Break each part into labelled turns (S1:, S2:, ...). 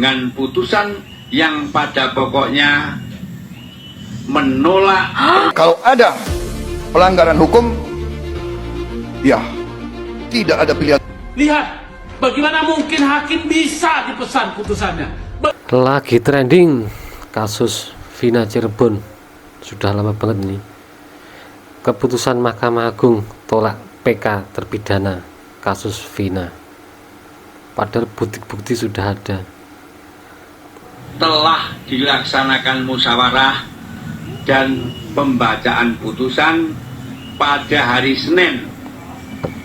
S1: dengan putusan yang pada pokoknya menolak.
S2: Kalau ada pelanggaran hukum, ya tidak ada pilihan.
S3: Lihat, bagaimana mungkin hakim bisa dipesan putusannya.
S4: Lagi trending kasus Vina Cirebon, sudah lama banget ini. Keputusan Mahkamah Agung tolak PK terpidana kasus Vina, padahal bukti-bukti sudah ada.
S1: Telah dilaksanakan musyawarah dan pembacaan putusan pada hari Senin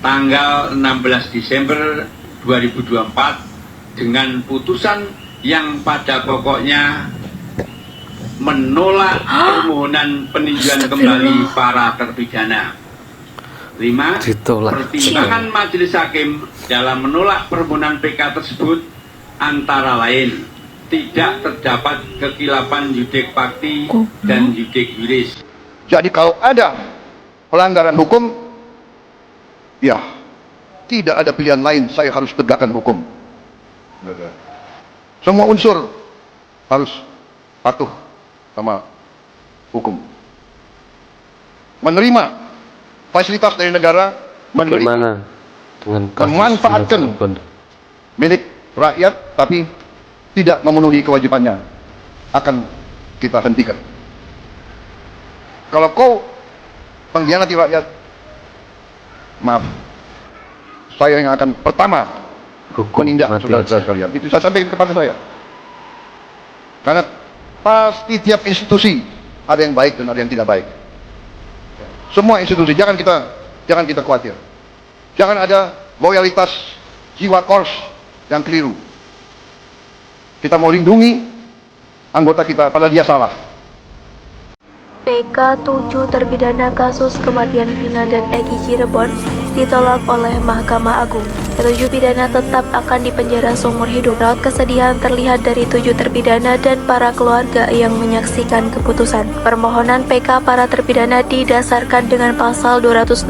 S1: tanggal 16 Desember 2024 dengan putusan yang pada pokoknya menolak permohonan peninjauan kembali para terpidana. 5. Pertimbangan majelis hakim dalam menolak permohonan PK tersebut antara lain tidak terdapat kekilapan yudek fakti dan yudek juris.
S2: Jadi kalau ada pelanggaran hukum, ya tidak ada pilihan lain, saya harus tegakkan hukum. Semua unsur harus patuh sama hukum. Menerima fasilitas dari negara, memanfaatkan milik rakyat tapi tidak memenuhi kewajibannya, akan kita hentikan. Kalau kau pengkhianati rakyat, maaf, saya yang akan pertama menindak saudara-saudara sekalian. Itu saya sampaikan kepada saya. Karena pasti tiap institusi ada yang baik dan ada yang tidak baik. Semua institusi, jangan kita khawatir. Jangan ada loyalitas jiwa kors yang keliru. Kita mau lindungi anggota kita pada dia salah.
S5: PK 7 terpidana kasus kematian Vina dan Egi Cirebon ditolak oleh Mahkamah Agung. Ketujuh pidana tetap akan dipenjara seumur hidup. Raut kesedihan terlihat dari 7 terpidana dan para keluarga yang menyaksikan keputusan. Permohonan PK para terpidana didasarkan dengan pasal 263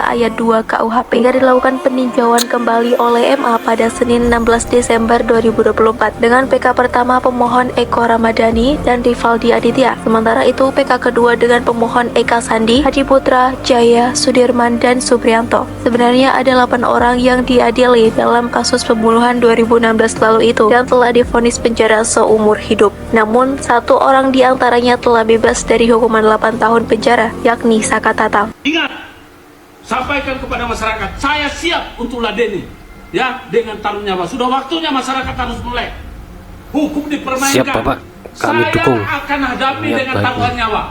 S5: ayat 2 KUHP hingga dilakukan peninjauan kembali oleh MA pada Senin 16 Desember 2024 dengan PK pertama pemohon Eko Ramadhani dan Rivaldi Aditya. Sementara itu PK kedua dengan pemohon Eka Sandi, Hadi Putra, Jaya, Sudirman, dan Suprianto. Sebenarnya ada 8 orang yang diadili dalam kasus pembunuhan 2016 lalu itu dan telah divonis penjara seumur hidup. Namun, 1 orang diantaranya telah bebas dari hukuman 8 tahun penjara, yakni Saka Tatal.
S3: Ingat, sampaikan kepada masyarakat, saya siap untuk ladeni, ya, dengan taruh nyawa. Sudah waktunya masyarakat harus melek. Hukum dipermainkan.
S4: Siap, Bapak. Kami
S3: saya
S4: dukung.
S3: akan hadapi dengan taruhan nyawa.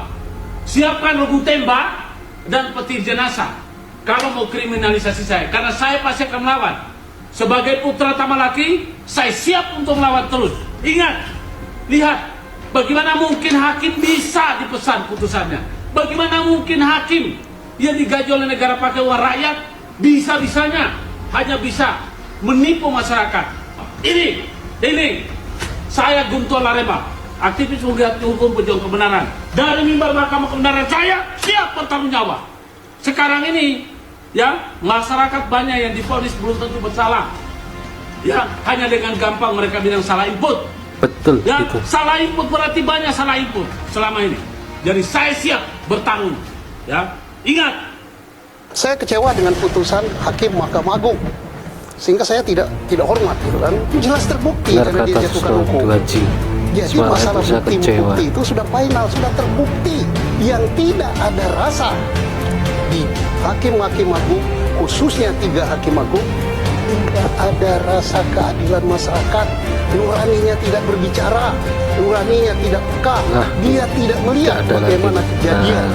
S3: Siapkan regu tembak dan peti jenazah kalau mau kriminalisasi saya, karena saya pasti akan melawan. Sebagai putra Tamalaki, saya siap untuk melawan terus. Ingat, lihat, bagaimana mungkin hakim bisa dipesan putusannya. Bagaimana mungkin hakim yang digaji oleh negara pakai uang rakyat bisa-bisanya hanya bisa menipu masyarakat. Ini saya Guntur Lareba, aktivis penggiat hukum pejuang kebenaran. Dari mimbar Mahkamah Kebenaran saya siap bertanggung jawab. Sekarang ini, ya, masyarakat banyak yang divonis belum tentu bersalah. Ya, hanya dengan gampang mereka bilang salah input.
S4: Betul,
S3: ya,
S4: gitu.
S3: Salah input berarti banyak salah input selama ini. Jadi saya siap bertanggung. Ya, ingat.
S6: Saya kecewa dengan putusan hakim Mahkamah Agung, sehingga saya tidak hormat, gitu kan? Jelas terbukti karena dia jatuhkan hukum. Jadi masalah bukti itu sudah final, sudah terbukti. Yang tidak ada rasa di hakim-hakim agung, khususnya 3 hakim agung, tidak ada rasa keadilan masyarakat. Nuraninya tidak berbicara, nuraninya tidak peka. Dia tidak melihat bagaimana kejadian,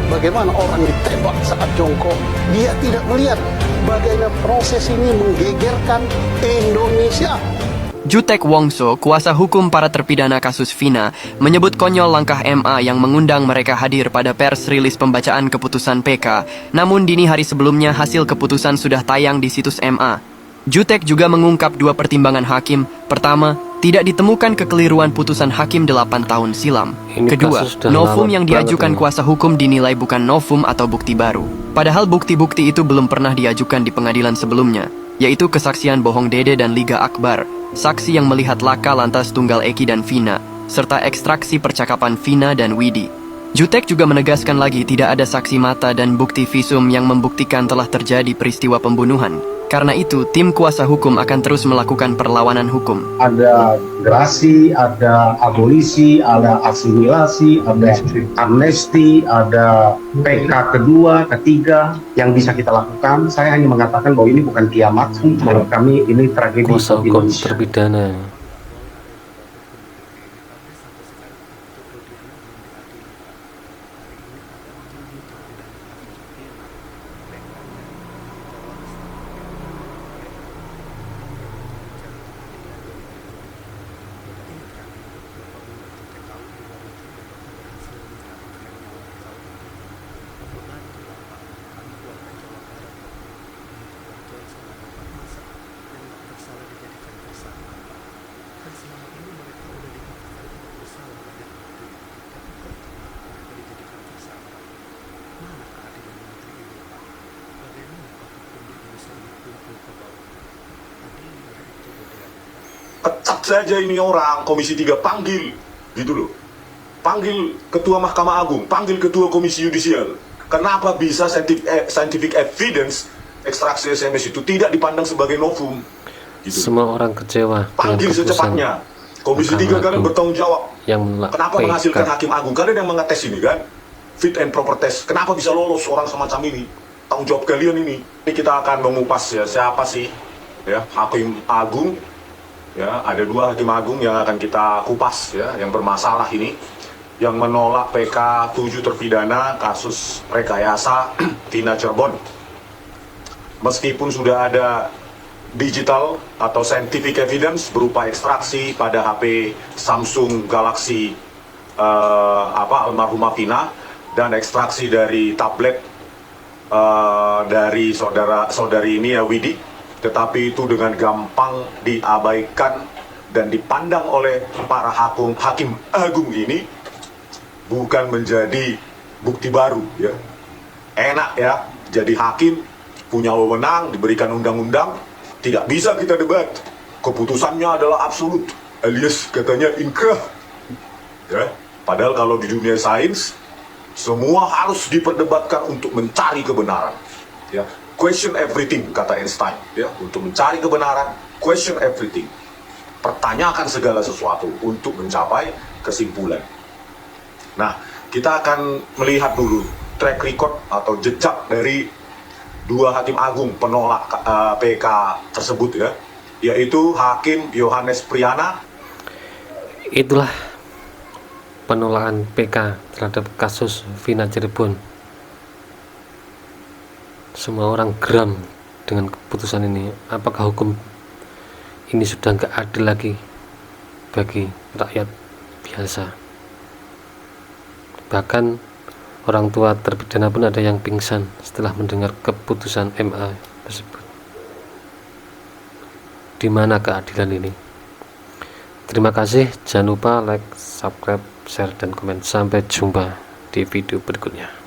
S6: bagaimana orang ditembak saat jongkok. Dia tidak melihat bagaimana proses ini menggegerkan Indonesia.
S7: Jutek Wongso, kuasa hukum para terpidana kasus Vina, menyebut konyol langkah MA yang mengundang mereka hadir pada pers rilis pembacaan keputusan PK. Namun dini hari sebelumnya hasil keputusan sudah tayang di situs MA. Jutek juga mengungkap 2 pertimbangan hakim. Pertama, tidak ditemukan kekeliruan putusan hakim 8 tahun silam. Kedua, novum yang diajukan kuasa hukum dinilai bukan novum atau bukti baru. Padahal bukti-bukti itu belum pernah diajukan di pengadilan sebelumnya, yaitu kesaksian bohong Dede dan Liga Akbar. saksi yang melihat laka lantas tunggal Eki dan Vina, serta ekstraksi percakapan Vina dan Widi. Jutek juga menegaskan lagi tidak ada saksi mata dan bukti visum yang membuktikan telah terjadi peristiwa pembunuhan. Karena itu, tim kuasa hukum akan terus melakukan perlawanan hukum.
S8: Ada gerasi, ada abolisi, ada asimilasi, ada amnesti, ada PK kedua, ketiga yang bisa kita lakukan. Saya hanya mengatakan bahwa ini bukan kiamat, menurut kami ini tragedi
S4: kuasa hukum
S8: Indonesia.
S4: terpidana.
S9: Pecat saja ini orang, Komisi 3 panggil, gitu loh. Panggil Ketua Mahkamah Agung, panggil Ketua Komisi Yudisial. Kenapa bisa scientific evidence ekstraksi SMS itu tidak dipandang sebagai novum? Gitu.
S4: Semua orang kecewa
S9: Panggil secepatnya. Komisi 3 kan bertanggung jawab.
S4: Yang menolak
S9: Kenapa menghasilkan Hakim Agung? Kalian yang mengetes ini kan? Fit and proper test. Kenapa bisa lolos orang semacam ini? Tanggung jawab kalian ini. Ini kita akan mengupas ya, siapa sih ya Hakim Agung. Ya, ada 2 Hakim Agung yang akan kita kupas ya, yang bermasalah ini, yang menolak PK 7 terpidana kasus rekayasa Vina Cirebon. Meskipun sudah ada digital atau scientific evidence berupa ekstraksi pada HP Samsung Galaxy almarhumah Vina dan ekstraksi dari tablet dari saudari ini ya Widi. Tetapi itu dengan gampang diabaikan dan dipandang oleh para hakim agung ini bukan menjadi bukti baru ya. Enak ya, jadi hakim, punya wewenang, diberikan undang-undang, tidak bisa kita debat. Keputusannya adalah absolut, alias katanya inkrah. Ya, padahal kalau di dunia sains semua harus diperdebatkan untuk mencari kebenaran. Ya. Question everything, kata Einstein. Ya, untuk mencari kebenaran, question everything. Pertanyakan segala sesuatu untuk mencapai kesimpulan. Nah, kita akan melihat dulu track record atau jejak dari 2 Hakim Agung penolak PK tersebut ya, yaitu Hakim Yohanes Priana.
S4: Itulah penolakan PK terhadap kasus Vina Cirebon. Semua orang geram dengan keputusan ini. Apakah hukum ini sudah nggak adil lagi bagi rakyat biasa? Bahkan orang tua terpidana pun ada yang pingsan setelah mendengar keputusan MA tersebut. Di mana keadilan ini? Terima kasih. Jangan lupa like, subscribe, share, dan komen. Sampai jumpa di video berikutnya.